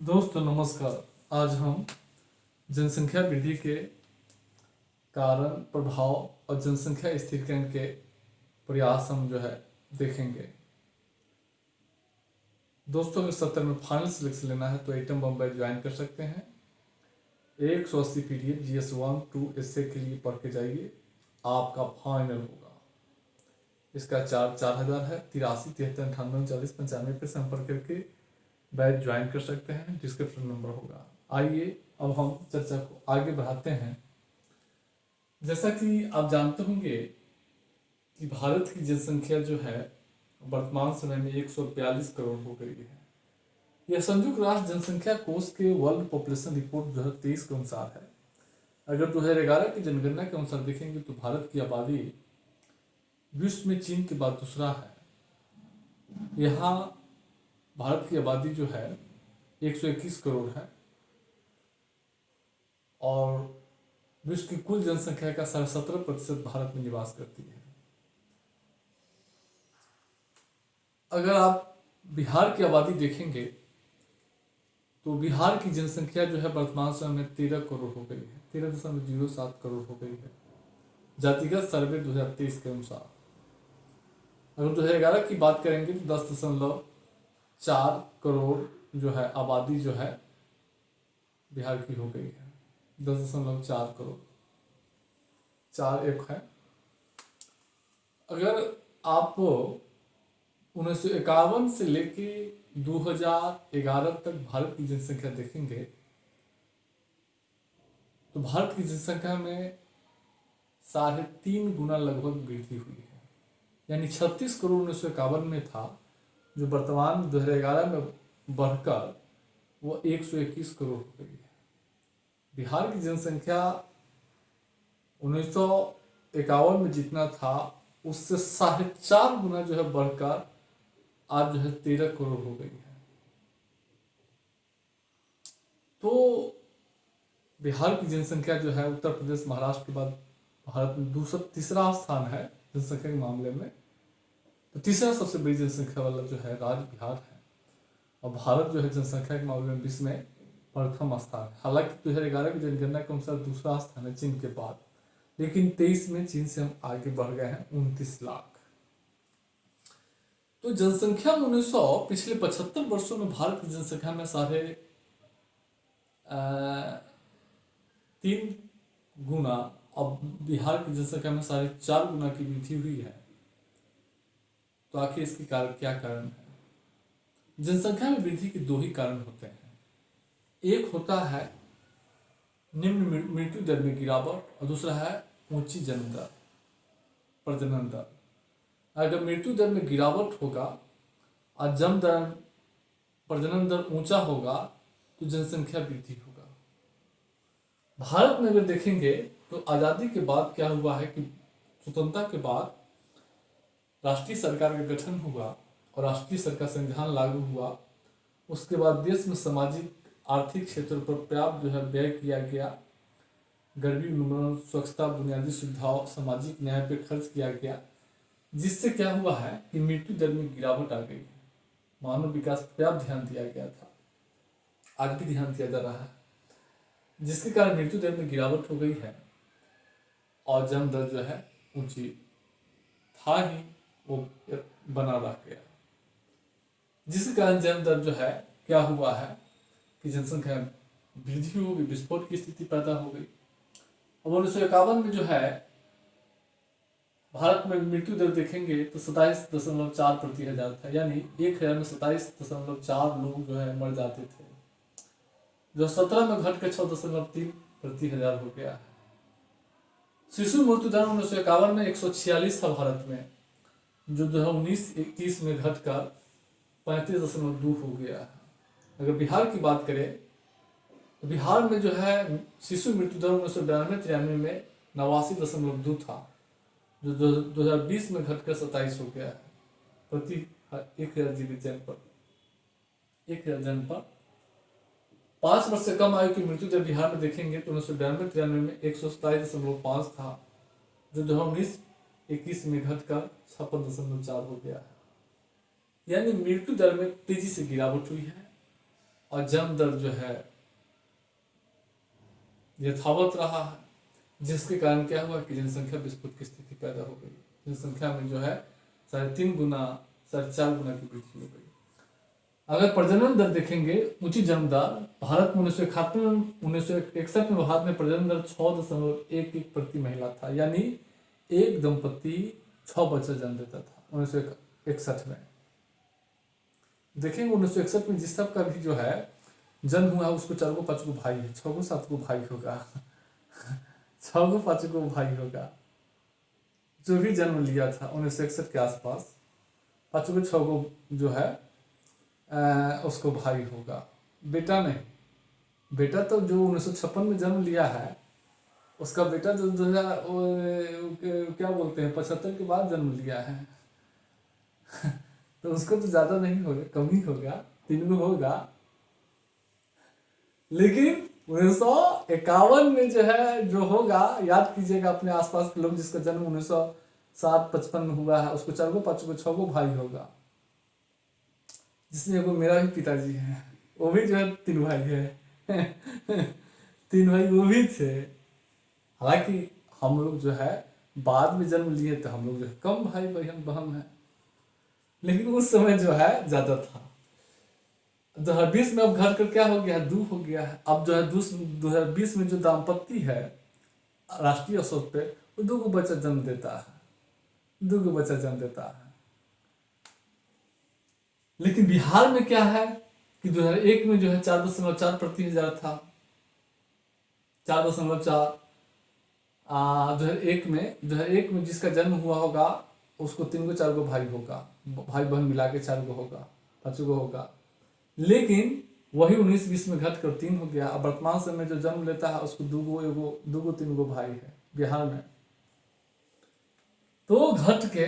दोस्तों नमस्कार। आज हम जनसंख्या वृद्धि के कारण, प्रभाव और जनसंख्या स्थिरीकरण के प्रयास हम देखेंगे। दोस्तों अगर 70 में फाइनल सिलेक्शन लेना है तो एटम बम्बई ज्वाइन कर सकते हैं। 180 PDF GS1-2 एस्से के लिए पढ़ के जाइए, आपका फाइनल होगा। इसका चार्ज 4000 है। 83 73 98 40 95 पे संपर्क करके बैच ज्वाइन कर सकते हैं। डिस्क्रिप्शन नंबर होगा। आइए अब हम चर्चा को आगे बढ़ाते हैं। जैसा कि आप जानते होंगे कि भारत की जनसंख्या वर्तमान समय में 142 करोड़ हो गई है। यह संयुक्त राष्ट्र जनसंख्या कोष के वर्ल्ड पॉपुलेशन रिपोर्ट 2023 के अनुसार है। अगर 2011 की जनगणना के अनुसार देखेंगे तो भारत की आबादी विश्व में चीन के बाद दूसरा है। यहाँ भारत की आबादी 121 करोड़ है और विश्व की कुल जनसंख्या का 17.5% भारत में निवास करती है। अगर आप बिहार की आबादी देखेंगे तो बिहार की जनसंख्या वर्तमान समय में 13 करोड़ हो गई है। 13.07 करोड़ हो गई है जातिगत सर्वे 2023 के अनुसार। अगर 2011 की बात करेंगे तो 10.4 करोड़ आबादी बिहार की हो गई है। 10.4 करोड़, 4 1 है। अगर आप 1951 से लेके 2011 तक भारत की जनसंख्या देखेंगे तो भारत की जनसंख्या में 3.5 गुना लगभग वृद्धि हुई है। यानी 36 करोड़ 1951 में था, जो वर्तमान 2011 में बढ़कर वो 121 करोड़ हो गई है। बिहार की जनसंख्या 1951 में जितना था उससे 4.5 गुना बढ़कर आज 13 करोड़ हो गई है। तो बिहार की जनसंख्या उत्तर प्रदेश महाराष्ट्र के बाद भारत में तीसरा स्थान है जनसंख्या के मामले में। तो तीसरा सबसे बड़ी जनसंख्या वाला राज्य बिहार है और भारत जनसंख्या के मामले में विश्व में प्रथम स्थान है। हालांकि 2011 की जनगणना के अनुसार दूसरा स्थान है चीन के बाद, लेकिन 23 में चीन से हम आगे बढ़ गए हैं 29 लाख। तो जनसंख्या में 1900 पिछले 75 वर्षों में भारत की जनसंख्या में 3.5 गुना और बिहार की जनसंख्या में 4.5 गुना की वृद्धि हुई है। तो आखिर इसकी क्या कारण है? जनसंख्या में वृद्धि के 2 ही कारण होते हैं। एक होता है निम्न मृत्यु दर में गिरावट और दूसरा है ऊंची जन्म दर, प्रजनन दर। अगर मृत्यु दर में गिरावट होगा और जन्म दर, प्रजनन दर ऊंचा होगा तो जनसंख्या वृद्धि होगा। भारत में अगर देखेंगे तो आज़ादी के बाद क्या हुआ है कि स्वतंत्रता के बाद राष्ट्रीय सरकार का गठन हुआ और राष्ट्रीय सरकार संविधान लागू हुआ। उसके बाद देश में सामाजिक आर्थिक क्षेत्र पर पर्याप्त व्यय किया गया। गरीबी उन्मूलन, स्वच्छता, बुनियादी सुविधाओं, सामाजिक न्याय पर खर्च किया गया, जिससे क्या हुआ है कि मृत्यु दर में गिरावट आ गई है। मानव विकास पर पर्याप्त ध्यान दिया गया था, आज भी ध्यान दिया जा रहा है, जिसके कारण मृत्यु दर में गिरावट हो गई है और जन्म दर ऊंची था ही वो बना रह गया, जिसके कारण जन्म दर क्या हुआ है कि जनसंख्या वृद्धि हो गई, विस्फोट की स्थिति पैदा हो गई। और 1951 में भारत में मृत्यु दर देखेंगे तो 27.4 प्रति हजार था। यानी 1000 में 27.4 लोग मर जाते थे, जो 17 में घट के 6.3 प्रति हजार हो गया है। शिशु मृत्यु दर 1951 में 146 था भारत में, जो 2019-21 में घटकर 35.2 हो गया है। अगर बिहार की बात करें तो बिहार में शिशु मृत्यु दर 1992-93 में 89.2 था, जो 2020 में घटकर 27 हो गया है प्रति 1000 जीवित जन पर। 1000 जन पर 5 वर्ष से कम आयु की मृत्यु दर बिहार में देखेंगे तो 1992-93 में 127.5 था, जो 2019-21 में घटकर 56.4 हो गया है। यानी मृत्यु दर में तेजी से गिरावट हुई है और जन्म दर जो है यथावत रहा है, जिसके कारण क्या हुआ कि जनसंख्या विस्फोट की स्थिति पैदा हो गई। जनसंख्या में जो है 3.5 गुना 4.5 गुना की वृद्धि हो गई। अगर प्रजनन दर देखेंगे, ऊंची जन्म दर भारत में 1961 में भारत में प्रजनन दर 6.11 प्रति महिला था, यानी एक दंपति 6 बच्चा जन्म देता था 1961 में। देखेंगे 1961 में जिस सब का भी जो है जन्म हुआ उसको 4 गो 5 गो भाई है, 6 गो 7 गो भाई होगा 6 गो 5 गो भाई होगा। जो भी जन्म लिया था 1961 के आसपास 5 गो 6 गो जो है उसको भाई होगा, बेटा नहीं। बेटा तो जो 1956 में जन्म लिया है उसका बेटा जो 2000 क्या बोलते हैं 75 के बाद जन्म लिया है तो उसको तो ज्यादा नहीं होगा, कम ही होगा, 3 गो होगा। लेकिन 1951 में जो है जो होगा, याद कीजिएगा अपने आसपास के लोग जिसका जन्म 1960-55 में हुआ है उसको 4 गो 5 गो 6 गो भाई होगा। जिसमें एगो मेरा भी पिताजी है, वो भी जो है 3 भाई है 3 भाई वो भी थे। हालांकि हम लोग जो है बाद में जन्म लिए तो हम लोग जो है कम भाई बहन है, लेकिन उस समय जो है ज्यादा था। 2020 में अब घट कर क्या हो गया है, 2 हो गया है। अब जो है 2020 में जो दाम्पत्य है राष्ट्रीय स्तर पे वो 2 गो बच्चा जन्म देता है, 2 गो बच्चा जन्म देता है। लेकिन बिहार में क्या है कि 2001 में जो है 4.4 प्रति हजार था, 4.4। 2001 में जिसका जन्म हुआ होगा उसको 3 गो 4 गो भाई होगा, भाई बहन मिला के 4 गो होगा, 5 गो होगा। लेकिन वही 19-20 में घट कर 3 हो गया। अब वर्तमान समय में जो जन्म लेता है उसको 2 गो 3 गो भाई है बिहार में। तो घट के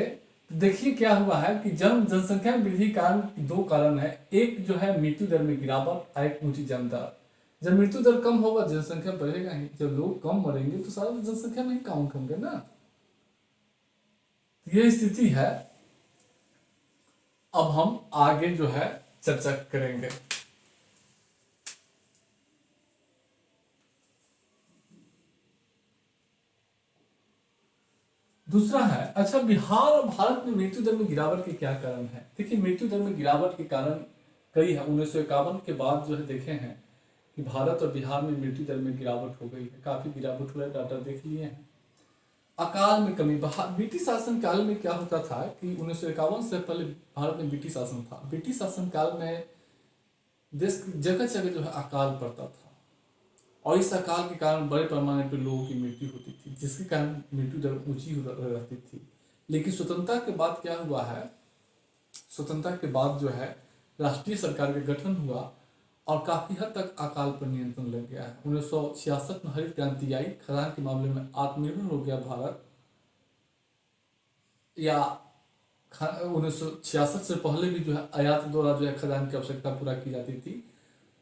देखिए क्या हुआ है कि जनसंख्या में वृद्धि कारण 2 कारण है। एक जो है मृत्यु दर में गिरावट, एक ऊंची जन्म दर। जब मृत्यु दर कम होगा जनसंख्या बढ़ेगा ही, जब लोग कम मरेंगे तो सारा जनसंख्या नहीं काउंट होंगे ना। ये स्थिति है। अब हम आगे जो है चर्चा करेंगे। दूसरा है, अच्छा बिहार और भारत में मृत्यु दर में गिरावट के क्या कारण है। देखिए मृत्यु दर में गिरावट के कारण कई है। 1951 के बाद जो है देखे हैं कि भारत और बिहार में मृत्यु दर में गिरावट हो गई है, काफी गिरावट हुआ है, डाटा देख लिए हैं। अकाल में कमी, ब्रिटिश शासन काल में क्या होता था कि 1951 से पहले भारत में ब्रिटिश शासन था। ब्रिटिश शासन काल में देश जगह जगह जो है अकाल पड़ता था और इस अकाल के कारण बड़े पैमाने पर लोगों की मृत्यु होती थी, जिसके कारण मृत्यु दर ऊंची रहती थी। लेकिन स्वतंत्रता के बाद क्या हुआ है, स्वतंत्रता के बाद जो है राष्ट्रीय सरकार का गठन हुआ और काफी हद तक अकाल पर नियंत्रण लग गया है। 1966 में हरित क्रांति आई, खदान के मामले में आत्मनिर्भर हो गया भारत। या 1966 से पहले भी जो है आयात द्वारा जो है खदान की आवश्यकता पूरा की जाती थी।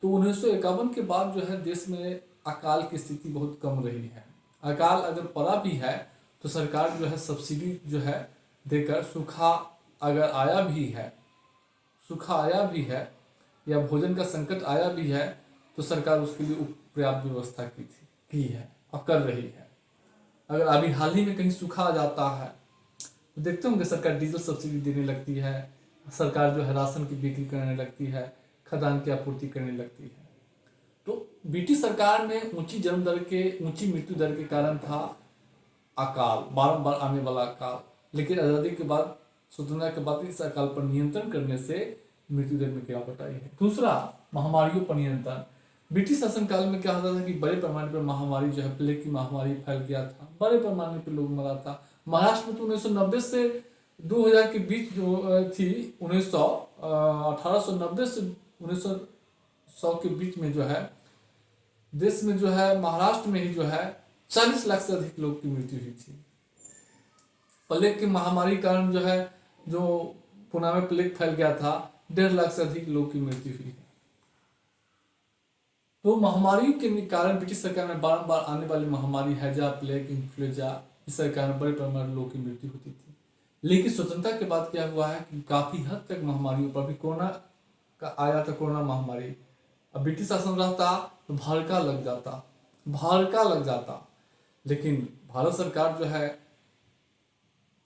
तो 1951 के बाद जो है देश में अकाल की स्थिति बहुत कम रही है। अकाल अगर पड़ा भी है तो सरकार जो है सब्सिडी जो है देकर, सूखा अगर आया भी है, सूखा आया भी है या भोजन का संकट आया भी है तो सरकार उसके लिए पर्याप्त व्यवस्था की है और कर रही है। अगर अभी हाल ही में कहीं सूखा आ जाता है तो देखते होंगे सरकार डीजल सब्सिडी देने लगती है, सरकार जो है राशन की बिक्री करने लगती है, खदान की आपूर्ति करने लगती है। तो ब्रिटिश सरकार में ऊंची मृत्यु दर के कारण था अकाल, बारंबार आने वाला अकाल। लेकिन आज़ादी के बाद, स्वतंत्रता के बाद इस अकाल पर नियंत्रण करने से मृत्यु दर में गिरावट आई है। दूसरा, महामारियों पर नियंत्रण। ब्रिटिश शासन काल में क्या होता था कि बड़े पैमाने पर महामारी जो है प्लेग की महामारी फैल गया था, बड़े पैमाने पर लोग मरा था। महाराष्ट्र में तो 1990 से 2000 के बीच जो थी, 1890 से 1900 के बीच में जो है देश में जो है महाराष्ट्र में ही जो है 40 लाख से अधिक लोग की मृत्यु हुई थी। प्लेग की महामारी कारण जो है, जो पुणे में प्लेग फैल गया था, 1.5 लाख से अधिक लोग की मृत्यु हुई है। तो महामारी के कारण ब्रिटिश सरकार में बार आने वाली महामारी, हैजा, प्लेग, इन्फ्लुएंजा, इस सरकार में बड़े पैमाने पर लोगों की मृत्यु होती थी। लेकिन स्वतंत्रता के बाद क्या हुआ है कि काफी हद तक महामारियों पर भी, कोरोना का आया था, कोरोना महामारी अब ब्रिटिश शासन रहता तो भड़का लग जाता। लेकिन भारत सरकार जो है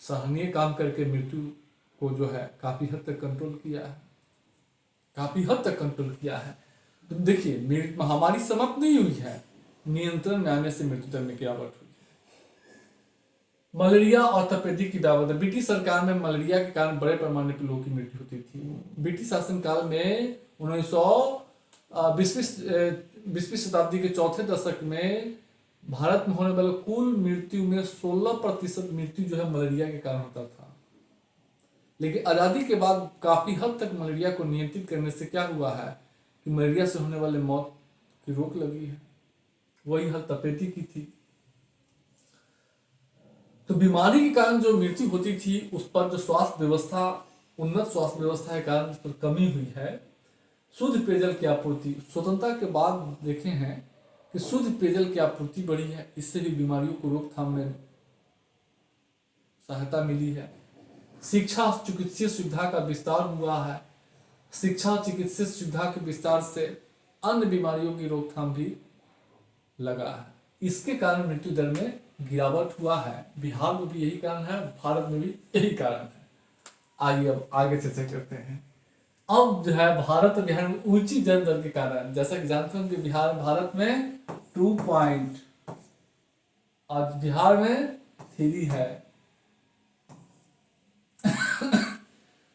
सराहनीय काम करके मृत्यु को जो है काफी हद तक कंट्रोल किया है। तो देखिए महामारी समाप्त नहीं हुई है, नियंत्रण में आने से मृत्यु दर में गिरावट हुई। मलेरिया और तपेदिक की व्यापकता। ब्रिटिश सरकार में मलेरिया के कारण बड़े पैमाने पर लोगों की मृत्यु होती थी। ब्रिटिश शासन काल में 1920वीं शताब्दी के चौथे दशक में भारत में होने वाले कुल मृत्यु में 16% मृत्यु जो है मलेरिया के कारण होता था। लेकिन आज़ादी के बाद काफी हद तक मलेरिया को नियंत्रित करने से क्या हुआ है कि मलेरिया से होने वाले मौत की रोक लगी है। वही हल तपेदिक की थी। तो बीमारी के कारण जो मृत्यु होती थी उस पर जो उन्नत स्वास्थ्य व्यवस्था के कारण उस पर कमी हुई है। शुद्ध पेयजल की आपूर्ति। स्वतंत्रता के बाद देखे हैं कि शुद्ध पेयजल की आपूर्ति बढ़ी है, इससे भी बीमारियों को रोकथाम में सहायता मिली है। शिक्षा और चिकित्सीय सुविधा का विस्तार हुआ है। शिक्षा और चिकित्सीय सुविधा के विस्तार से अन्य बीमारियों की रोकथाम भी लगा है। इसके कारण मृत्यु दर में गिरावट हुआ है। बिहार में भी यही कारण है, भारत में भी यही कारण है। आइए अब आगे चर्चा करते हैं। अब जो है भारत और बिहार में ऊंची जन्म दर के कारण, जैसा कि जानते हैं कि भारत में 2 पॉइंट और बिहार में 3 है।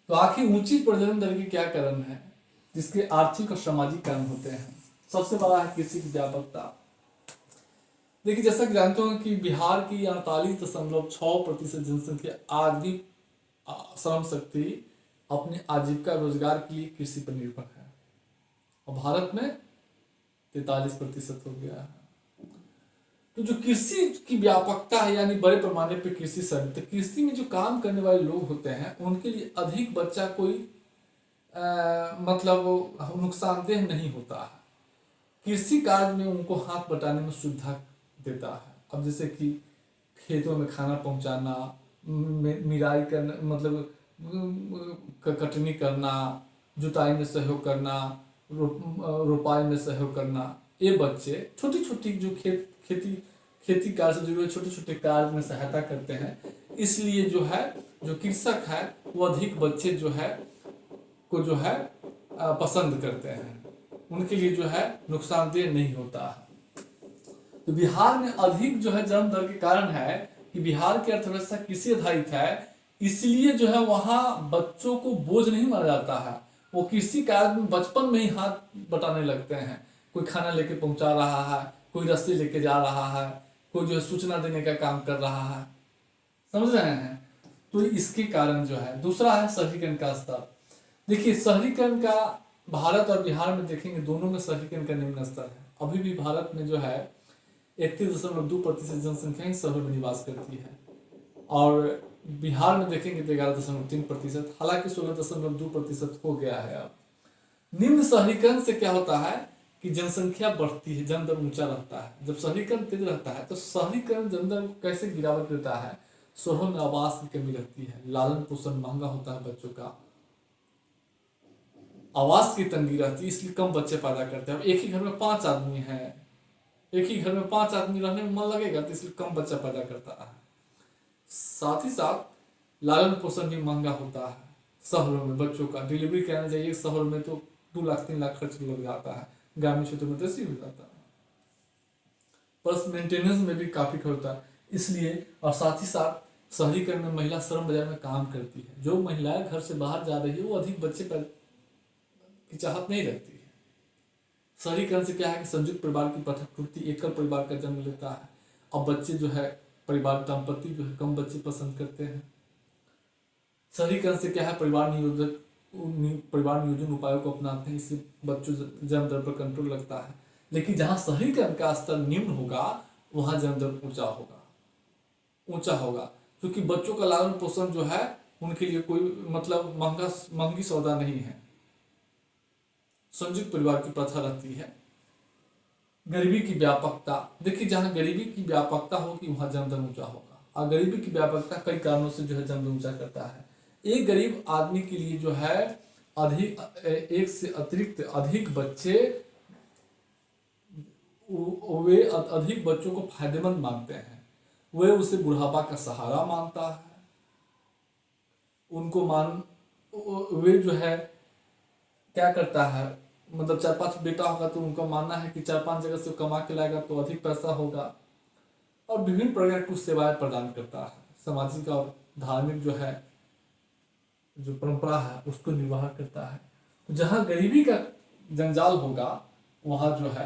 तो आखिर ऊंची प्रजनन दर के क्या कारण है, जिसके आर्थिक और सामाजिक कारण होते हैं। सबसे बड़ा है कृषि की व्यापकता। देखिए जैसा कि जानते हो कि बिहार की 48.6% जनसंख्या आज भी श्रम शक्ति अपने आजीविका रोजगार के लिए कृषि पर निर्भर है, और भारत में 43% हो गया है। तो जो कृषि की व्यापकता है, यानी बड़े पैमाने पर कृषि श्रम, तो कृषि में जो काम करने वाले लोग होते हैं उनके लिए अधिक बच्चा कोई मतलब नुकसानदेह नहीं होता है। कृषि कार्य में उनको हाथ बटाने में सुविधा देता है। अब जैसे कि खेतों में खाना पहुंचाना, निराई करना, मतलब कटनी करना, जुताई में सहयोग करना, रोपाई में सहयोग करना, ये बच्चे छोटी छोटी जो खेती कार्य से जुड़े छोटे छोटे कार्य में सहायता करते हैं। इसलिए जो है जो कृषक है वो अधिक बच्चे जो है पसंद करते हैं, उनके लिए जो है नुकसानदेह नहीं होता है। तो बिहार में अधिक जो है जन्म दर के कारण है कि बिहार की अर्थव्यवस्था कृषि आधारित है, इसलिए जो है वहाँ बच्चों को बोझ नहीं माना जाता है। वो कृषि कार्य में बचपन में ही हाथ बटाने लगते हैं। कोई खाना लेके पहुंचा रहा है, कोई रस्सी लेके जा रहा है, कोई जो है सूचना देने का काम कर रहा है। समझ रहे हैं? तो इसके कारण जो है। दूसरा है शहरीकरण का स्तर। देखिए शहरीकरण का भारत और बिहार में देखेंगे, दोनों में शहरीकरण का निम्न स्तर है। अभी भी भारत में जो है 31.2% जनसंख्या ही शहरों में निवास करती है, और बिहार में देखेंगे तो 11.3%, हालांकि 16.2% हो गया है। अब निम्न शहरीकरण से क्या होता है कि जनसंख्या बढ़ती है, जन दर ऊंचा रहता है। जब शहरीकरण तेज रहता है तो शहरीकरण जन दर कैसे गिरावट देता है, शहरों में आवास की कमी रहती है, लालन पोषण महंगा होता है, बच्चों का आवास की तंगी रहती है, इसलिए कम बच्चे पैदा करते हैं। अब एक ही घर में 5 आदमी हैं, एक ही घर में 5 आदमी रहने में मन लगेगा, तो इसलिए कम बच्चा पैदा करता है। साथ ही साथ लालन पोषण भी महंगा होता है। शहरों में बच्चों का डिलीवरी कराने जाइए शहर में तो 2 लाख 3 लाख खर्च लग जाता है, ग्रामीण क्षेत्र में तो ऐसे हो जाता है। प्लस मेंटेनेंस में भी काफी खर्च होता है, इसलिए। और साथ ही साथ शहरीकरण में महिला श्रम बाजार में काम करती है। जो महिलाएं घर से बाहर जा रही है वो अधिक बच्चे की चाहत नहीं रखती है। शहरीकरण से क्या है कि संयुक्त परिवार की प्रथापूर्ति, एकल परिवार का जन्म लेता है, और बच्चे जो है परिवार दंपति जो है कम बच्चे पसंद करते हैं। शहरीकरण से क्या है परिवार नियोजन उपायों को अपनाते हैं, इससे बच्चों जन्म दर पर कंट्रोल लगता है। लेकिन जहाँ शहरीकरण का स्तर निम्न होगा वहाँ जन्म दर ऊंचा होगा, क्योंकि बच्चों का लालन पोषण जो है उनके लिए कोई मतलब महंगी सौदा नहीं है। संयुक्त परिवार की प्रथा रहती है। गरीबी की व्यापकता। देखिए जहाँ गरीबी की व्यापकता होगी वहाँ जन्म दर ऊंचा होगा, और गरीबी की व्यापकता कई कारणों से जो है जन्म दर ऊंचा करता है। एक गरीब आदमी के लिए जो है एक से अतिरिक्त अधिक बच्चे वे अधिक बच्चों को फायदेमंद मानते हैं। वे उसे बुढ़ापा का सहारा मानता है। उनको वे जो है क्या करता है, मतलब 4-5 बेटा होगा तो उनका मानना है कि 4-5 जगह से कमा के लाएगा तो अधिक पैसा होगा, और विभिन्न प्रकार की सेवाएं प्रदान करता है। सामाजिक और धार्मिक जो है जो परंपरा है उसको निर्वाह करता है। तो जहाँ गरीबी का जंजाल होगा वहाँ जो है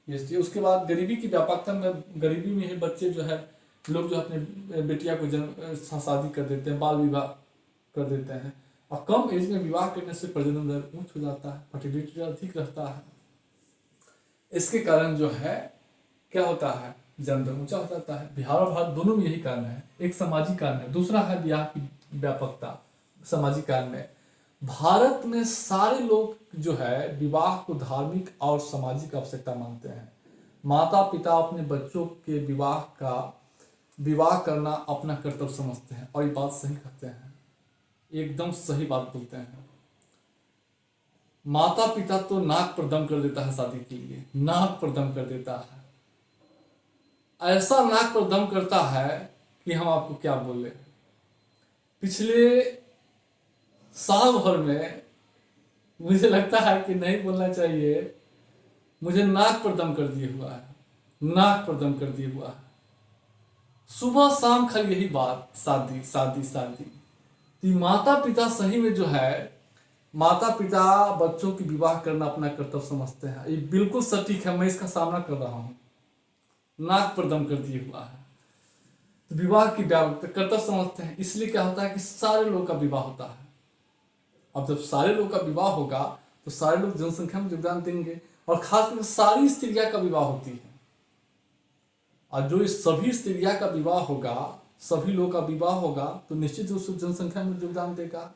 ये। उसके बाद गरीबी की व्यापकता में, गरीबी में ही बच्चे जो है लोग जो अपने बेटिया को शादी कर देते हैं, बाल विवाह कर देते हैं, और कम एज में विवाह करने से प्रजनन दर ऊंच हो जाता है, फर्टिलिटी अधिक रहता है। इसके कारण जो है क्या होता है, जन्म दर ऊंचा हो जाता है। बिहार और भारत दोनों में यही कारण है। एक सामाजिक कारण है, दूसरा है ब्याह की व्यापकता। सामाजिक कारण में भारत में सारे लोग जो है विवाह को धार्मिक और सामाजिक आवश्यकता मानते हैं। माता पिता अपने बच्चों के विवाह करना अपना कर्तव्य समझते हैं, और ये बात सही कहते हैं, एकदम सही बात बोलते हैं। माता पिता तो नाक पर दम कर देता है शादी के लिए, नाक पर दम कर देता है, ऐसा नाक पर दम करता है कि हम आपको क्या बोले। पिछले साल भर में मुझे लगता है कि नहीं बोलना चाहिए, मुझे नाक पर दम कर दिए हुआ है, नाक पर दम कर दिए हुआ है। सुबह शाम खाली यही बात, शादी शादी शादी। कि माता पिता सही में जो है, माता पिता बच्चों की विवाह करना अपना कर्तव्य समझते हैं। ये बिल्कुल सटीक है, मैं इसका सामना कर रहा हूँ। नाक पर दम कर दिए हुआ है। तो विवाह की कर्तव्य समझते हैं, इसलिए क्या होता है कि सारे लोग का विवाह होता है। अब जब सारे लोग का विवाह होगा तो सारे लोग जनसंख्या में योगदान देंगे, और खासकर सारी स्त्रियां का विवाह होती है। और जो इस सभी स्त्रियां का विवाह होगा, सभी लोग का विवाह होगा, तो निश्चित रूप से जनसंख्या में योगदान देगा।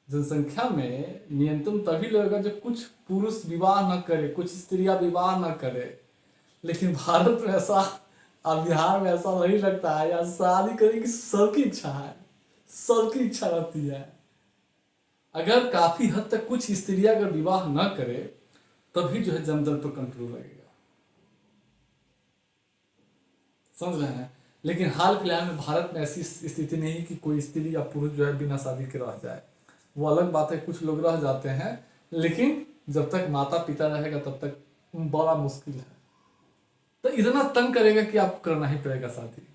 जनसंख्या में नियंत्रण तभी लगेगा जब कुछ पुरुष विवाह न करे, कुछ स्त्रियां विवाह न करे। लेकिन भारत में ऐसा और बिहार में ऐसा नहीं लगता है, या शादी करने की सबकी इच्छा है, सबकी इच्छा रहती है। अगर काफी हद तक कुछ स्त्रियां अगर विवाह न करे तभी जो है जन्म दर पर कंट्रोल लगेगा, समझ रहे हैं। लेकिन हाल फिलहाल में भारत में ऐसी स्थिति नहीं है कि कोई स्त्री या पुरुष जो है बिना शादी के रह जाए। वो अलग बात है, कुछ लोग रह जाते हैं, लेकिन जब तक माता पिता रहेगा तब तक बड़ा मुश्किल है। तो इतना तंग करेगा कि आपको करना ही पड़ेगा शादी।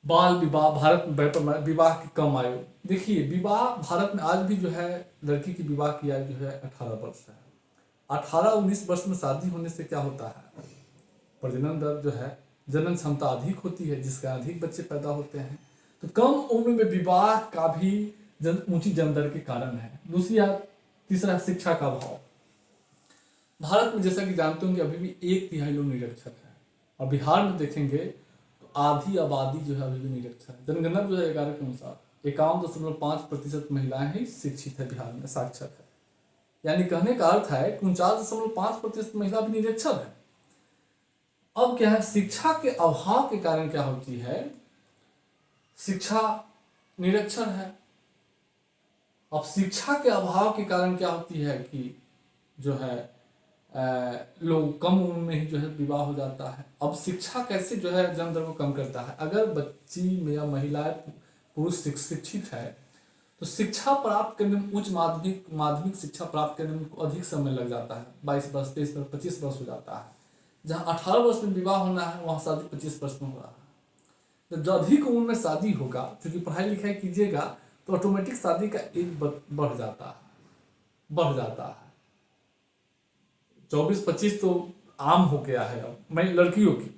बाल विवाह, भारत में विवाह की कम आयु। देखिए, विवाह भारत में आज भी जो है लड़की की विवाह की आयु जो है 18 वर्ष है। 18-19 वर्ष में शादी होने से क्या होता है, प्रजनन दर जो है, जनन क्षमता अधिक होती है, जिसके अधिक बच्चे पैदा होते हैं। तो कम उम्र में विवाह का भी ऊंची जन्म दर के कारण है। तीसरा शिक्षा का अभाव। भारत में जैसा कि जानते होंगे अभी भी 1/3 लोग निरक्षर है, और बिहार में देखेंगे तो आधी आबादी जो है अभी भी निरक्षर है। जनगणना 2011 के अनुसार 51.5% महिलाएं ही शिक्षित है बिहार में, साक्षर है। यानी कहने का अर्थ है कि 49.5% महिला भी निरक्षर है। अब क्या है, शिक्षा के अभाव के कारण क्या होती है, शिक्षा निरक्षर है। अब शिक्षा के अभाव के कारण क्या होती है कि जो है लोग कम उम्र में ही जो है विवाह हो जाता है। अब शिक्षा कैसे जो है जन्म दर को कम करता है। अगर बच्ची में या महिला पुरुष शिक्षित है तो शिक्षा प्राप्त करने में, उच्च माध्यमिक शिक्षा प्राप्त करने में अधिक समय लग जाता है। 22 वर्ष, 23 वर्ष, 25 वर्ष हो जाता है। जहाँ 18 वर्ष में विवाह होना है वहाँ शादी 25 वर्ष में हो रहा है। तो जो अधिक उम्र में शादी होगा, क्योंकि पढ़ाई लिखाई कीजिएगा तो ऑटोमेटिक शादी का एज बढ़ जाता है। 24-25 तो आम हो गया है अब, मैं लड़कियों की,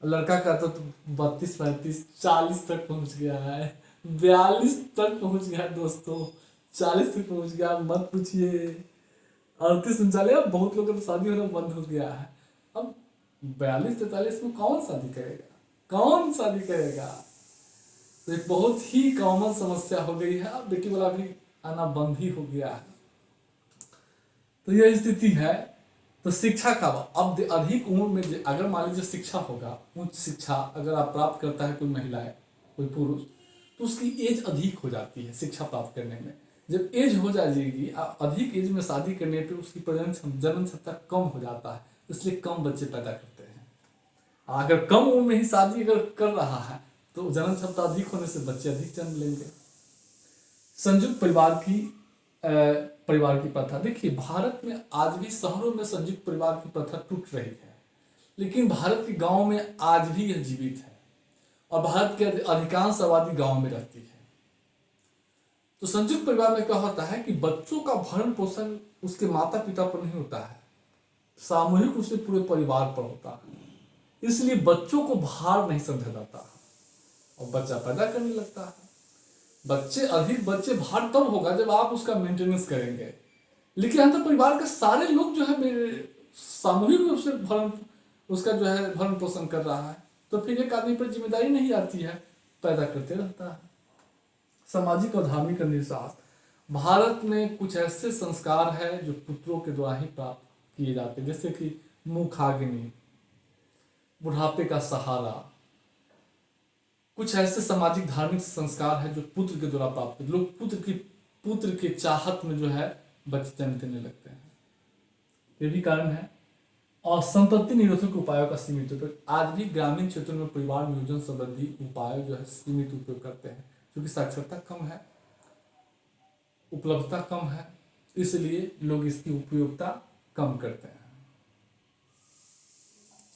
लड़का का तो 32-35 40 तक पहुंच गया है, 42 तक पहुंच गया दोस्तों, 40 तक पहुंच गया, मत पूछिए। 38-39 अब बहुत लोगों का तो शादी होना बंद हो गया है। अब 42-43 में कौन शादी करेगा। तो एक बहुत ही कॉमन समस्या हो गई है। अब बेटी वाला भी आना बंद ही हो गया है। तो यह स्थिति है। तो शिक्षा का अब अधिक उम्र में अगर मान लीजिए शिक्षा होगा, उच्च शिक्षा अगर आप प्राप्त करता है कोई महिला है, कोई पुरुष, तो उसकी एज अधिक हो जाती है शिक्षा प्राप्त करने में। जब एज हो जाएगी, अधिक एज में शादी करने पे उसकी जन्म क्षमता कम हो जाता है, इसलिए कम बच्चे पैदा करते हैं। अगर कम उम्र में ही शादी अगर कर रहा है तो जन्म क्षमता अधिक होने से बच्चे अधिक जन्म लेंगे। संयुक्त परिवार की प्रथा, देखिए भारत में आज भी शहरों में संयुक्त परिवार की प्रथा टूट रही है, लेकिन भारत के गांव में आज भी यह जीवित है और भारत के अधिकांश आबादी गांव में रहती है। तो संयुक्त परिवार में क्या होता है कि बच्चों का भरण पोषण उसके माता पिता पर नहीं होता है, सामूहिक उससे पूरे परिवार पर होता है, इसलिए बच्चों को भार नहीं समझा जाता और बच्चा पैदा करने लगता है। अधिक बच्चे भार तब होगा जब आप उसका मेंटेनेंस करेंगे, लेकिन अंतर परिवार के सारे लोग जो है मेरे सामूहिक रूप से उसका जो है भरण पोषण कर रहा है, तो फिर एक आदमी पर जिम्मेदारी नहीं आती है, पैदा करते रहता है। सामाजिक और धार्मिक अनुशासन, भारत में कुछ ऐसे संस्कार है जो पुत्रों के द्वारा ही प्राप्त किए जाते हैं, जैसे कि मुखाग्नि, बुढ़ापे का सहारा, कुछ ऐसे सामाजिक धार्मिक संस्कार है जो पुत्र के द्वारा प्राप्त, लोग पुत्र के चाहत में जो है बच्चे जन्म देने लगते हैं, ये भी कारण है। और संपत्ति निरोधक उपायों का सीमित उपयोग, आज भी ग्रामीण क्षेत्रों में परिवार नियोजन संबंधी उपाय जो है सीमित उपयोग करते हैं, क्योंकि साक्षरता कम है, उपलब्धता कम है, इसलिए लोग इसकी उपयोगिता कम करते हैं।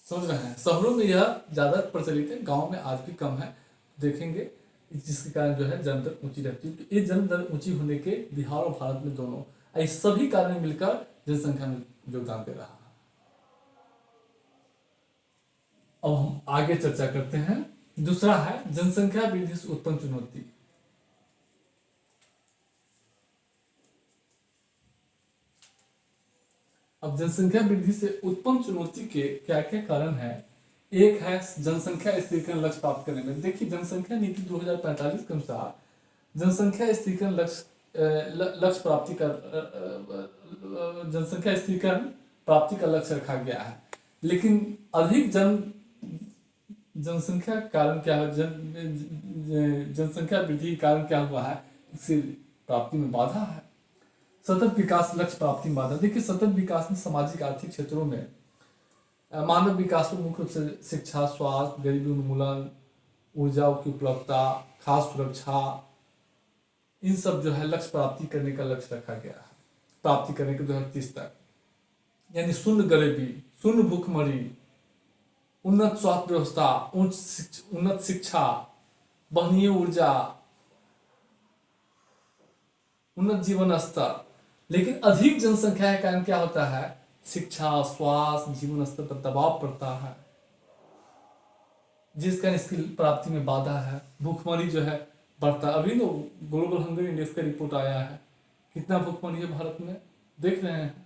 समझ रहे हैं? शहरों में यह ज्यादा प्रचलित है, गांव में आज भी कम है, देखेंगे, जिसके कारण जो है जन्म दर ऊंची रहती है। तो ये जन्म दर ऊंची होने के बिहार और भारत में दोनों इस सभी कारण मिलकर जनसंख्या में योगदान दे रहा है। अब हम आगे चर्चा करते हैं। दूसरा है जनसंख्या वृद्धि से उत्पन्न चुनौती। अब जनसंख्या वृद्धि से उत्पन्न चुनौती के क्या क्या कारण है? एक है जनसंख्या स्थिरीकरण लक्ष्य प्राप्त करने में। देखिए, जनसंख्या नीति 2045 के अनुसार जनसंख्या स्थिरीकरण लक्ष्य प्राप्ति का जनसंख्या स्थिरीकरण प्राप्ति का लक्ष्य रखा गया है, लेकिन अधिक जनसंख्या कारण क्या है, जनसंख्या वृद्धि के कारण क्या हुआ है, इससे प्राप्ति में बाधा है। सतत विकास लक्ष्य प्राप्ति में बाधा। देखिए, सतत विकास में सामाजिक आर्थिक क्षेत्रों में मानव विकास में मुख्य रूप से शिक्षा, स्वास्थ्य, गरीबी उन्मूलन, ऊर्जा की उपलब्धता, खाद्य सुरक्षा, इन सब जो है लक्ष्य प्राप्ति करने का लक्ष्य रखा गया है, प्राप्ति करने के 2030 तक। यानी शून्य गरीबी, शून्य भूखमरी, उन्नत स्वास्थ्य व्यवस्था, उन्नत शिक्षा, वहनीय ऊर्जा, उन्नत जीवन स्तर। लेकिन अधिक जनसंख्या के कारण क्या होता है, शिक्षा, स्वास्थ्य, जीवन स्तर पर दबाव पड़ता है, जिस कारण इसकी प्राप्ति में बाधा है। भूखमरी जो है बढ़ता है। अभी तो ग्लोबल हंगर इंडेक्स का रिपोर्ट आया है, कितना भूखमरी है भारत में, देख रहे हैं।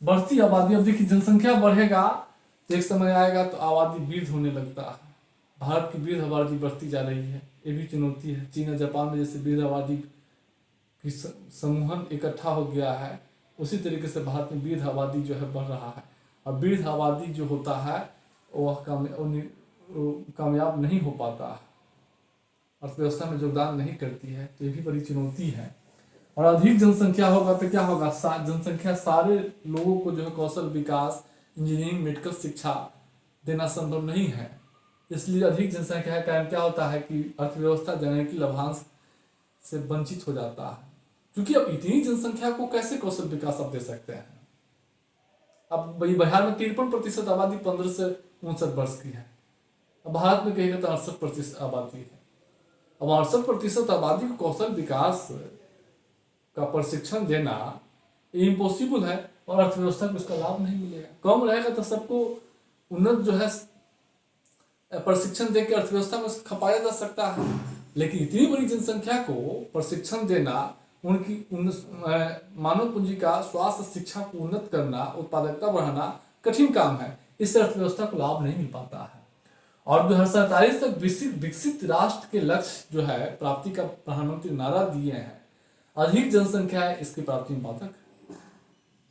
बढ़ती आबादी, अब देखिए जनसंख्या बढ़ेगा तो एक समय आएगा तो आबादी वृद्ध होने लगता है। भारत की वृद्ध आबादी बढ़ती जा रही है, ये भी चुनौती है। चीन और जापान में जैसे वृद्ध आबादी की समूहन इकट्ठा हो गया है, उसी तरीके से भारत में वृद्ध आबादी जो है बढ़ रहा है, और वृद्ध आबादी जो होता है वह कामयाब नहीं हो पाता है, अर्थव्यवस्था में योगदान नहीं करती है, तो ये भी बड़ी चुनौती है। और अधिक जनसंख्या होगा तो क्या होगा, जनसंख्या सारे लोगों को जो है कौशल विकास, इंजीनियरिंग, मेडिकल शिक्षा देना संभव नहीं है। इसलिए अधिक जनसंख्या के कारण क्या होता है कि अर्थव्यवस्था जनरल लाभांश से वंचित हो जाता है, क्योंकि अब इतनी जनसंख्या को कैसे कौशल विकास आप दे सकते हैं। अब बिहार में 53% आबादी 15 से 59 वर्ष की है, अब भारत में कहेगा तो 68% आबादी है। अब 68% आबादी को कौशल विकास का प्रशिक्षण देना इम्पॉसिबल है, और अर्थव्यवस्था को इसका लाभ नहीं मिलेगा। कम रहेगा तो सबको उन्नत जो है प्रशिक्षण देकर अर्थव्यवस्था में खपाया जा सकता है, लेकिन इतनी बड़ी जनसंख्या को प्रशिक्षण देना, उनकी मानव पूंजी का स्वास्थ्य, शिक्षा को उन्नत करना, उत्पादकता बढ़ाना कठिन काम है, इससे अर्थव्यवस्था को लाभ नहीं मिल पाता है। और 2047 तक विकसित राष्ट्र के लक्ष्य जो है प्राप्ति का प्रधानमंत्री नारा दिए हैं, अधिक जनसंख्या है इसकी प्राप्ति में बाधक।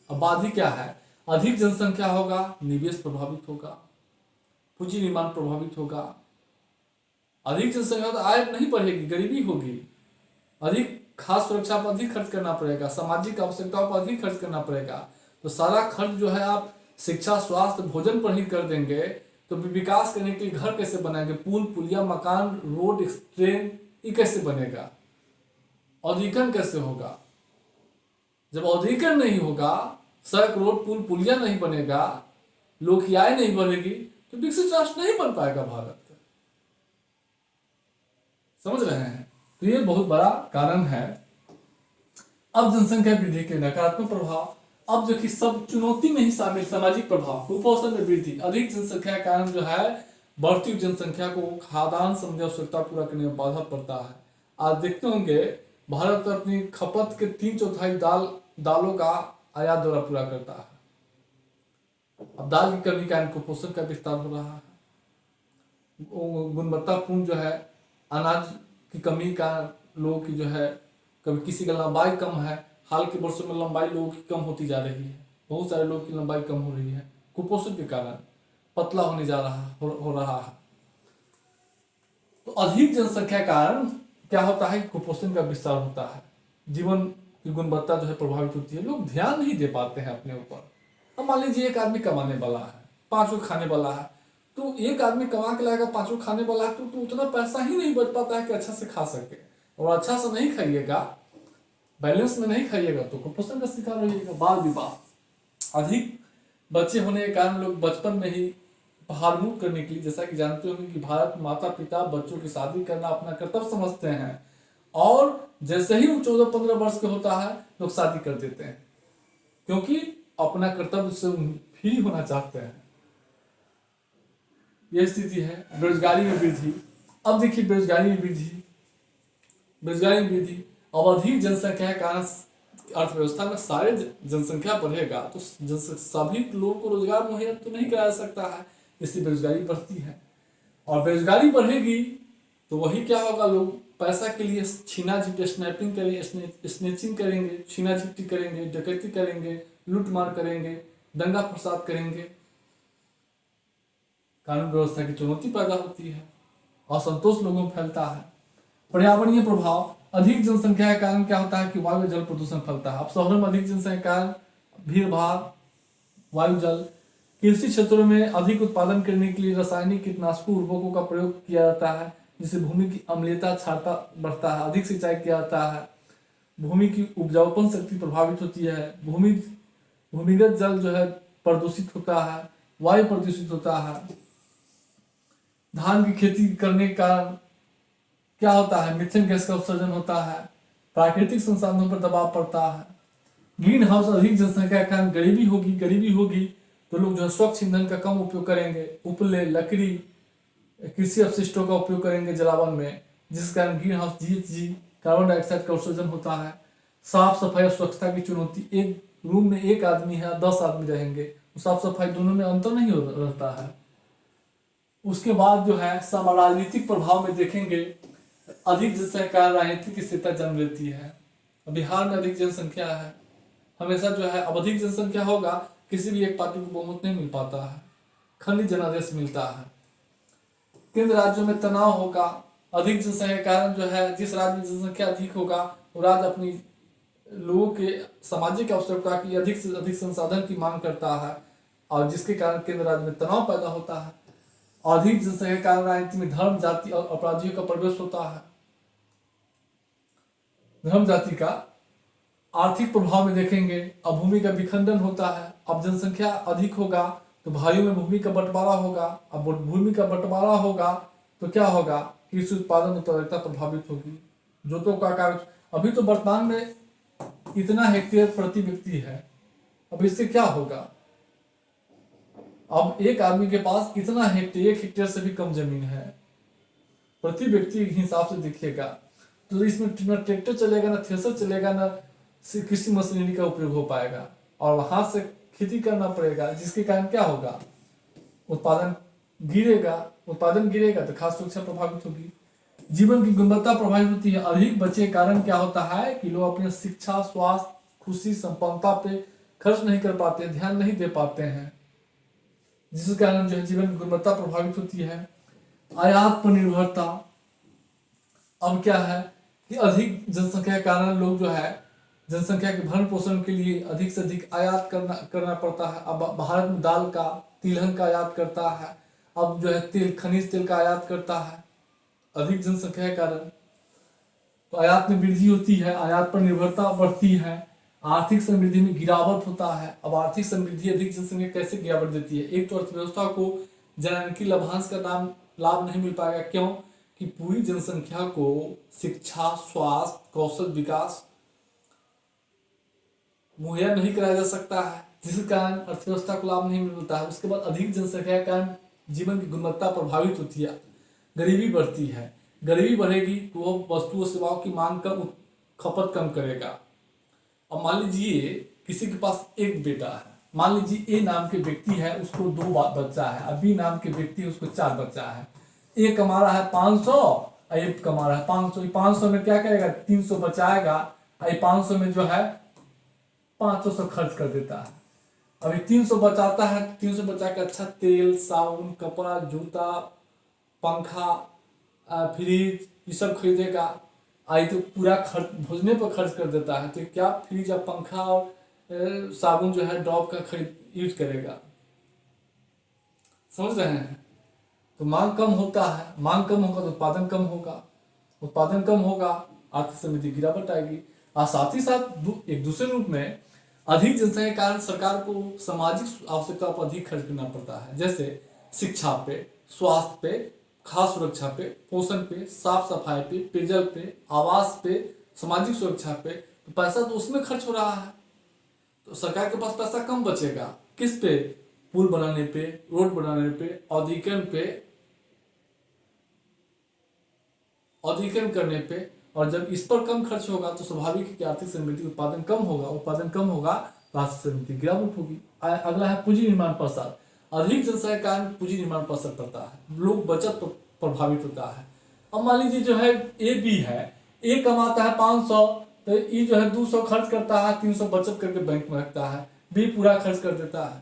अब बाधी क्या है, अधिक जनसंख्या होगा, निवेश प्रभावित होगा, पूंजी निर्माण प्रभावित होगा। अधिक जनसंख्या तो आय नहीं बढ़ेगी, गरीबी होगी। अधिक खास सुरक्षा पर अधिक खर्च करना पड़ेगा, सामाजिक आवश्यकताओं पर अधिक खर्च करना पड़ेगा। तो सारा खर्च जो है आप शिक्षा, स्वास्थ्य, भोजन पर ही कर देंगे तो विकास करने के लिए घर कैसे बनाएंगे? पुल, पुलिया, मकान, रोड, ट्रेन, ये कैसे बनेगा? औद्योगिकरण कैसे होगा? जब औद्योगिकरण नहीं होगा, सड़क, रोड, पुल, पुलिया नहीं बनेगा, लोग की आय नहीं बढ़ेगी, तो विकसित राष्ट्र नहीं बन पाएगा भारत। समझ रहे हैं? तो ये बहुत बड़ा कारण है। अब जनसंख्या वृद्धि के नकारात्मक प्रभाव, अब जो कि सब चुनौती में ही शामिल सामाजिक प्रभाव, कुपोषण में वृद्धि, अधिक जनसंख्या के कारण जो है बढ़ती हुई जनसंख्या को खाद्यान्न संबंधी आवश्यकता पूरा करने में बाधा पड़ता है। आज देखते होंगे भारत अपनी खपत के 3/4 दालों का आयात द्वारा पूरा करता है। अब दाल की कमी के कारण कुपोषण का विस्तार हो रहा है। गुणवत्तापूर्ण जो है अनाज की कमी का लोगों की जो है, कभी किसी का लंबाई कम है, हाल के वर्षों में लंबाई लोगों की कम होती जा रही है, बहुत सारे लोगों की लंबाई कम हो रही है कुपोषण के कारण, पतला होने जा रहा हो रहा है। तो अधिक जनसंख्या कारण क्या होता है? कुपोषण का विस्तार होता है, जीवन की गुणवत्ता जो है प्रभावित होती है, लोग ध्यान नहीं दे पाते हैं अपने ऊपर। अब मान लीजिए एक आदमी कमाने वाला है, 5 वक्त खाने वाला है, तो एक आदमी कमा के लाएगा, 5 वक्त खाने वाला है, तो उतना पैसा ही नहीं बच पाता है कि अच्छा से खा सके। और अच्छा से नहीं खाइएगा, बैलेंस में नहीं खाइएगा तो कुपोषण का शिकार होइएगा। बाल विवाह, अधिक बच्चे होने के कारण लोग बचपन में ही बाहरमुख करने के लिए, जैसा कि जानते होंगे कि भारत माता पिता बच्चों की शादी करना अपना कर्तव्य समझते हैं, और जैसे ही वो 14-15 वर्ष के होता है लोग शादी कर देते हैं, क्योंकि अपना कर्तव्य से फ्री होना चाहते हैं। यह स्थिति है। बेरोजगारी में वृद्धि, अब देखिए बेरोजगारी में वृद्धि, अब अधिक जनसंख्या के कारण अर्थव्यवस्था में सारे जनसंख्या बढ़ेगा तो सभी लोगों को रोजगार मुहैया तो नहीं कराया सकता है, इससे बेरोजगारी बढ़ती है। और बेरोजगारी बढ़ेगी तो वही क्या होगा, लोग पैसा के लिए छीना झपटी, स्नैपिंग करेंगे, स्नेचिंग करेंगे, छीना झपटी करेंगे, डकैती करेंगे, लूटमार करेंगे, दंगा फसाद करेंगे, कानून व्यवस्था की चुनौती पैदा होती है, असंतोष लोगों में फैलता है। पर्यावरणीय प्रभाव, अधिक जनसंख्या के कारण क्या होता है कि वायु जल प्रदूषण फैलता है। अब शहरों में अधिक जनसंख्या के कारण भीड़ भाड़, वायु जल, कृषि क्षेत्रों में अधिक उत्पादन करने के लिए रासायनिक कीटनाशकों उर्वरकों का प्रयोग किया जाता है, जिससे भूमि की अम्लीयता क्षारता बढ़ता है, अधिक सिंचाई किया जाता है, भूमि की उपजाऊपन शक्ति प्रभावित होती है, भूमिगत जल जो है प्रदूषित होता है, वायु प्रदूषित होता है। धान की खेती करने का क्या होता है, मीथेन गैस का उत्सर्जन होता है, प्राकृतिक संसाधनों पर दबाव पड़ता है। ग्रीन हाउस, अधिक जनसंख्या के कारण गरीबी होगी तो लोग जो है स्वच्छ ईंधन का कम उपयोग करेंगे, उपले, लकड़ी, कृषि अपशिष्टों का उपयोग करेंगे जलावन में, जिस कारण green house GHG, carbon dioxide का उत्सर्जन होता है। साफ सफाई और स्वच्छता की चुनौती, एक रूम में एक आदमी है, 10 आदमी रहेंगे, तो साफ सफाई दोनों में अंतर नहीं रहता है। उसके बाद जो है राजनीतिक प्रभाव में देखेंगे, अधिक जनसंख्या राजनीतिक स्थिरता जन्म लेती है। बिहार में अधिक जनसंख्या है, हमेशा जो है अब अधिक जनसंख्या होगा, किसी भी एक पार्टी को बहुमत नहीं मिल पाता है, खंडित जनादेश मिलता है। केंद्र राज्यों में तनाव होगा, अधिक जनसंख्या के कारण जो है जिस राज्य में जनसंख्या अधिक होगा वो राज्य अपनी लोगों के सामाजिक आवश्यकता की अधिक से अधिक संसाधन की मांग करता है, और जिसके कारण केंद्र राज्य में तनाव पैदा होता है। अधिक जनसंख्या के कारण राजनीति में धर्म, जाति और अपराधियों का प्रवेश होता है। धर्म जाति का आर्थिक प्रभाव में देखेंगे, अब भूमि का विखंडन होता है, अब जनसंख्या अधिक होगा तो भाइयों में भूमि का बंटवारा होगा, अब भूमि का बंटवारा होगा तो क्या होगा, कृषि उत्पादन उत्पादकता प्रभावित होगी, जोतों का कार्य। अभी तो वर्तमान में इतना हेक्टेयर प्रति व्यक्ति है, अब इससे क्या होगा, अब एक आदमी के पास इतना हेक्टेयर, 1 हेक्टेयर से भी कम जमीन है प्रति व्यक्ति के हिसाब से देखिएगा, तो इसमें ना ट्रैक्टर चलेगा, ना थ्रेसर चलेगा, ना कृषि मशीनरी का उपयोग हो पाएगा, और हाथ से खेती करना पड़ेगा, जिसके कारण क्या होगा, उत्पादन गिरेगा तो खाद्य सुरक्षा प्रभावित होगी, जीवन की गुणवत्ता प्रभावित होती है। अधिक बच्चे के कारण क्या होता है कि लोग अपने शिक्षा, स्वास्थ्य, खुशी, संपन्नता पे खर्च नहीं कर पाते, ध्यान नहीं दे पाते हैं, जिसके कारण जो है जीवन की गुणवत्ता प्रभावित होती है। आयात पर निर्भरता, अब क्या है कि अधिक जनसंख्या के कारण लोग जो है जनसंख्या के भरण पोषण के लिए अधिक से अधिक आयात करना पड़ता है। अब भारत में दाल का, तिलहन का आयात करता है, अब जो है तेल, खनिज तेल का आयात करता है अधिक जनसंख्या के कारण। तो आयात में वृद्धि होती है, आयात पर निर्भरता बढ़ती है, आर्थिक समृद्धि में गिरावट होता है। अब आर्थिक समृद्धि अधिक जनसंख्या कैसे गिरावट देती है? एक तो अर्थव्यवस्था को जनसांख्यिकी लाभांश का लाभ नहीं मिल पाएगा। क्यों? कि पूरी जनसंख्या को शिक्षा, स्वास्थ्य, कौशल विकास मुहैया नहीं कराया जा सकता है, जिसके कारण अर्थव्यवस्था को लाभ नहीं मिलता है। उसके बाद अधिक जनसंख्या के कारण जीवन की गुणवत्ता प्रभावित होती है, गरीबी बढ़ती है। गरीबी बढ़ेगी तो वो वस्तु और सेवाओं की मांग कम, खपत कम करेगा। अब मान लीजिए किसी के पास एक बेटा है, मान लीजिए ए नाम के व्यक्ति है, उसको 2 बच्चा है, और बी नाम के व्यक्ति है, उसको 4 बच्चा है। ए कमा रहा है 500 और ए कमा रहा है 500। 500 में क्या करेगा? 300 बचाएगा, और 500 में जो है 500 खर्च कर देता है। अभी 300 बचाता है, 300 बचा के अच्छा तेल, साबुन, कपड़ा, जूता, पंखा, फ्रिज ये सब खरीदेगा। आई तो पूरा खर्च भोजने पर खर्च कर देता है। तो क्या फ्रिज या पंखा और साबुन जो है डॉव का खरीद यूज करेगा? समझ रहे हैं? तो मांग कम होता है, मांग कम होगा तो उत्पादन कम होगा, उत्पादन कम होगा, आर्थिक समृद्धि गिरावट आएगी। और साथ ही साथ एक दूसरे रूप में अधिक जनसंख्या के कारण सरकार को सामाजिक आवश्यकता पर अधिक खर्च करना पड़ता है, जैसे शिक्षा पे, स्वास्थ्य पे, खाद्य सुरक्षा पे, पोषण पे, साफ सफाई पे, पेयजल पे, आवास पे, सामाजिक सुरक्षा पे। तो पैसा तो उसमें खर्च हो रहा है, तो सरकार के पास पैसा कम बचेगा। किस पे? पुल बनाने पे, रोड बनाने पे, औद्योगिकरण पे, औद्योगिकरण करने पे। और जब इस पर कम खर्च होगा तो स्वाभाविक है कि आर्थिक समृद्धि, उत्पादन कम होगा, उत्पादन कम होगा तो आर्थिक समृद्धि गिरावट होगी। अगला है पूंजी निर्माण पर असर। अधिक जनसंख्या के कारण पूंजी निर्माण पर असर पड़ता है, लोग बचत पर प्रभावित होता है। अब मान लीजिए जो है ए बी है, ए कमाता है 500, तो ई जो है 200 खर्च करता है, 300 बचत करके बैंक में रखता है, बी पूरा खर्च कर देता है।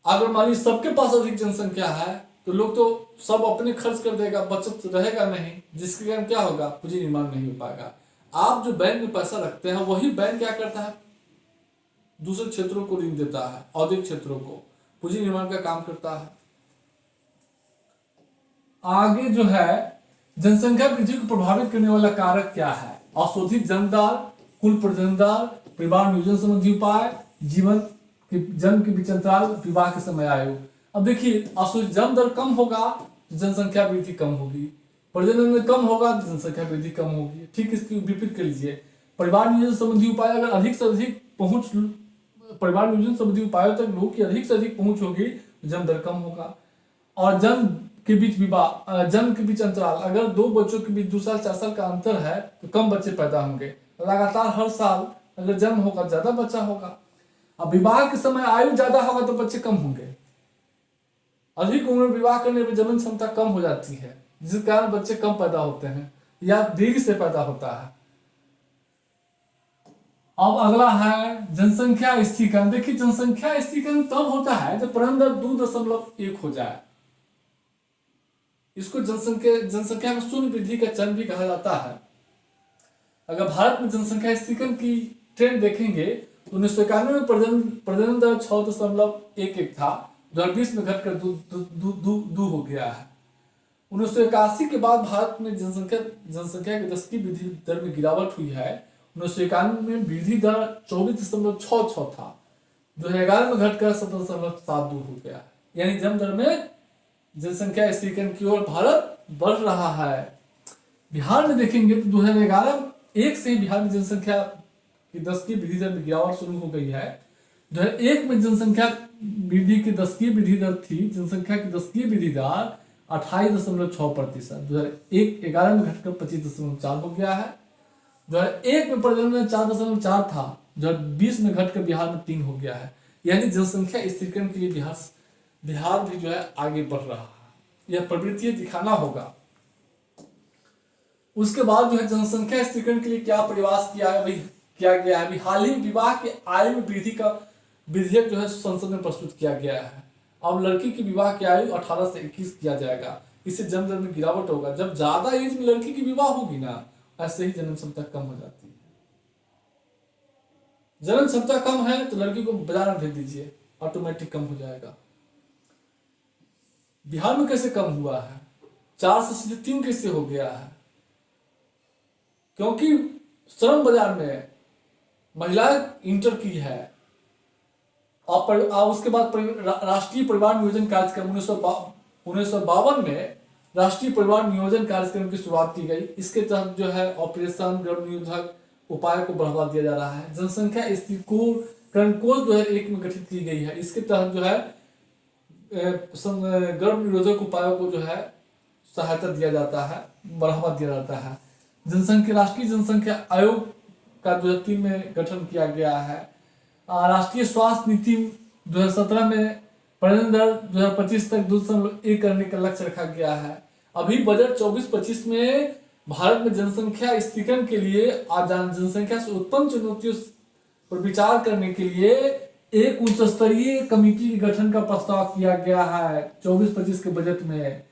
अगर मान लीजिए सबके पास अधिक जनसंख्या है तो लोग तो सब अपने खर्च कर देगा, बचत रहेगा नहीं, जिसके कारण क्या होगा? पूंजी निर्माण नहीं हो पाएगा। आप जो बैंक में पैसा रखते हैं वही बैंक क्या करता है? दूसरे क्षेत्रों को ऋण देता है, औद्योगिक क्षेत्रों को पूंजी निर्माण का काम करता है। आगे जो है जनसंख्या वृद्धि को प्रभावित करने वाला कारक क्या है? अशोधित जन्म दर, कुल प्रजनन दर, परिवार नियोजन संबंधी उपाय, जीवन के जन्म के बीच अंतराल, विवाह के समय आयु। अब देखिए अशोधित जन्म दर कम होगा तो जनसंख्या वृद्धि कम होगी, प्रजनन में कम होगा तो जनसंख्या वृद्धि कम होगी। ठीक इसकी विपरीत कर लीजिए, परिवार नियोजन संबंधी उपाय अगर अधिक से अधिक पहुंच, परिवार नियोजन संबंधी उपायों तक लोग की अधिक से अधिक पहुंच होगी तो जन्म दर कम होगा। और जन्म के बीच विवाह, जन्म के बीच अंतराल, अगर 2 बच्चों के बीच 2 साल 4 साल का अंतर है तो कम बच्चे पैदा होंगे। लगातार हर साल अगर जन्म होगा ज्यादा बच्चा होगा। अब विवाह के समय आयु ज्यादा होगा तो बच्चे कम होंगे। अधिक उम्र में विवाह करने पर जनन क्षमता कम हो जाती है, जिस कारण बच्चे कम पैदा होते हैं या देरी से पैदा होता है। अब अगला है जनसंख्या स्थिरीकरण। देखिए जनसंख्या स्थिरीकरण तब होता है जब प्रजनन दर 2.1 हो जाए। इसको जनसंख्या में शून्य वृद्धि का चरण भी कहा जाता है। अगर भारत में जनसंख्या स्थिरीकरण की ट्रेंड देखेंगे तो 1991 में प्रजनन दर 6.11 था, 2020 में घटकर दो हो गया है। 1981 के बाद भारत में जनसंख्या के दशकीय वृद्धि दर में गिरावट हुई है। 1991 में वृद्धि दर 24.66 था, 2011 में घटकर 17.72 हो गया। यानी जन्म दर में जनसंख्या स्थिरीकरण की ओर भारत बढ़ रहा है। बिहार में देखेंगे तो 2011 से ही बिहार में जनसंख्या की दशकीय वृद्धि दर में गिरावट शुरू हो गई है। 2001 में जनसंख्या वृद्धि की दशकीय वृद्धि दर थी, जनसंख्या की दशकीय वृद्धि दर 28.6%, 2011 में घटकर 25.4 हो गया है। 2001 में प्रजनन में 4.4 था, 2020 में घटकर बिहार में 3 हो गया है। यानी जनसंख्या स्थिरीकरण के लिए बिहार भी जो है आगे बढ़ रहा है, यह प्रवृत्ति दिखाना होगा। उसके बाद जो है जनसंख्या स्थिरीकरण के लिए क्या प्रयास किया गया है। अभी हाल ही विवाह के आयु में वृद्धि का विधेयक जो है संसद में प्रस्तुत किया गया है। अब लड़की की विवाह की आयु 18 से 21 किया जाएगा। इससे जन्म दर में गिरावट होगा। जब ज्यादा एज में लड़की की विवाह होगी ना, ऐसे ही जन्म क्षमता कम हो जाती है। जन्म क्षमता कम है तो लड़की को बाजार में भेज दीजिए, ऑटोमेटिक कम हो जाएगा। बिहार में कैसे कम हुआ है, 4 से सीधे 3 कैसे हो गया है? क्योंकि श्रम बाजार में महिलाएं इंटर की है और उसके बाद राष्ट्रीय परिवार नियोजन कार्यक्रम 1952 में राष्ट्रीय परिवार नियोजन कार्यक्रम की शुरुआत की गई। इसके तहत जो है ऑपरेशन गर्भ निरोधक उपाय को बढ़ावा दिया जा रहा है। जनसंख्या स्थिरीकरण कोष 2001 में गठित की गई है। इसके तहत जो है गर्भ निरोधक उपायों को जो है सहायता दिया जाता है, बढ़ावा दिया जाता है। राष्ट्रीय जनसंख्या आयोग का 2003 में गठन किया गया है। राष्ट्रीय स्वास्थ्य नीति 2017 में प्रजनन दर 2025 तक 2.1 करने का लक्ष्य रखा गया है। अभी बजट 24-25 में भारत में जनसंख्या स्थिरीकरण के लिए जनसंख्या से उत्पन्न चुनौतियों पर विचार करने के लिए एक उच्च स्तरीय कमेटी के गठन का प्रस्ताव किया गया है 24-25 के बजट में।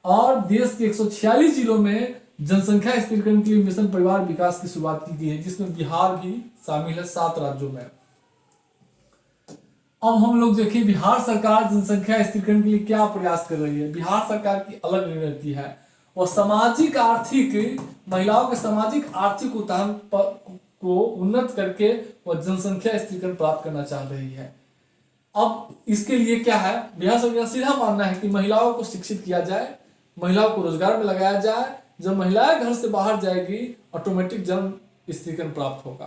और देश के 146 जिलों में जनसंख्या स्थिरीकरण के लिए मिशन परिवार विकास की शुरुआत की गई है, जिसमें बिहार भी शामिल है 7 राज्यों में। अब हम लोग देखिए बिहार सरकार जनसंख्या स्थिरीकरण के लिए क्या प्रयास कर रही है। बिहार सरकार की अलग रणनीति है और सामाजिक आर्थिक महिलाओं के सामाजिक आर्थिक उत्थान को उन्नत करके वह जनसंख्या स्थिरीकरण प्राप्त करना चाह रही है। अब इसके लिए क्या है, बिहार सरकार सीधा मानना है कि महिलाओं को शिक्षित किया जाए, महिलाओं को रोजगार में लगाया जाए। जब महिलाएं घर से बाहर जाएगी ऑटोमेटिक जन्म स्थिरीकरण प्राप्त होगा।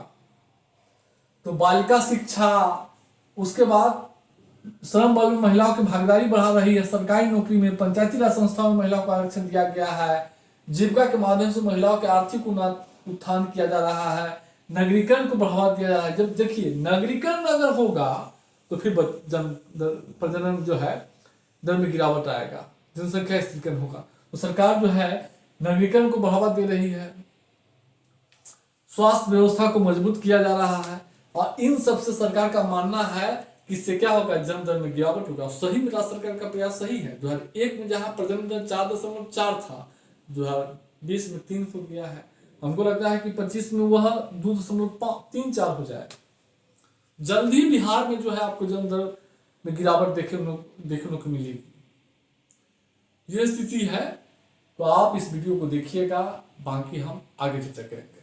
तो बालिका शिक्षा, उसके बाद श्रम बल में महिलाओं की भागीदारी बढ़ा रही है। सरकारी नौकरी में, पंचायती राज संस्थाओं में महिलाओं को आरक्षण दिया गया है। जीविका के माध्यम से महिलाओं के आर्थिक उत्थान किया जा रहा है। नगरीकरण को बढ़ावा दिया जा रहा है। जब देखिए नगरीकरण अगर होगा तो फिर प्रजनन जो है दर में गिरावट आएगा, जनसंख्या स्थिरीकरण होगा। तो सरकार जो है नगरीकरण को बढ़ावा दे रही है, स्वास्थ्य व्यवस्था को मजबूत किया जा रहा है और इन सब से सरकार का मानना है कि इससे क्या होगा, जन्म दर में गिरावट होगा। सही में राज्य सरकार का प्रयास सही है। 2001 में जहां प्रजनन दर 4.4 था, 2020 में 3 हो गया है। हमको लगता है कि 25 में वह 2.34 हो जाए। जल्द ही बिहार में जो है आपको जन्म दर में गिरावट देखने को मिलेगी। ये स्थिति है। तो आप इस वीडियो को देखिएगा, बाकी हम आगे चर्चा करेंगे।